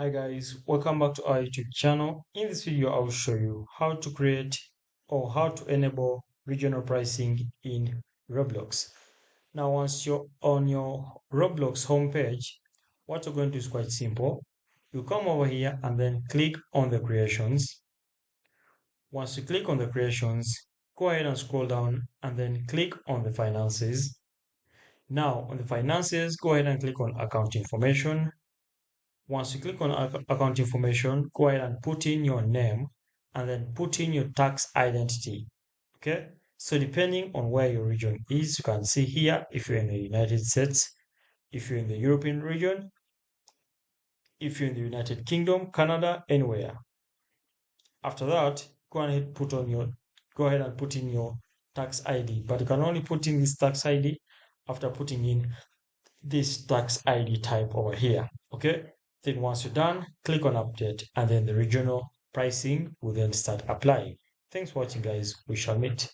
Hi guys, welcome back to our YouTube channel. In this video, I will show you how to create or how to enable regional pricing in Roblox. Now, once you're on your Roblox homepage, what you're going to do is quite simple. You come over here and then click on the creations. Once you click on the creations, go ahead and scroll down and then click on the finances. Now, on the finances, go ahead and click on account information. Once you click on account information, go ahead and put in your name and then put in your tax identity. Okay. So depending on where your region is, you can see here if you're in the United States, if you're in the European region, if you're in the United Kingdom, Canada, anywhere. After that, go ahead and put in your tax ID. But you can only put in this tax ID after putting in this tax ID type over here. Okay. Then once you're done, click on update and then the regional pricing will then start applying. Thanks for watching guys. We shall meet.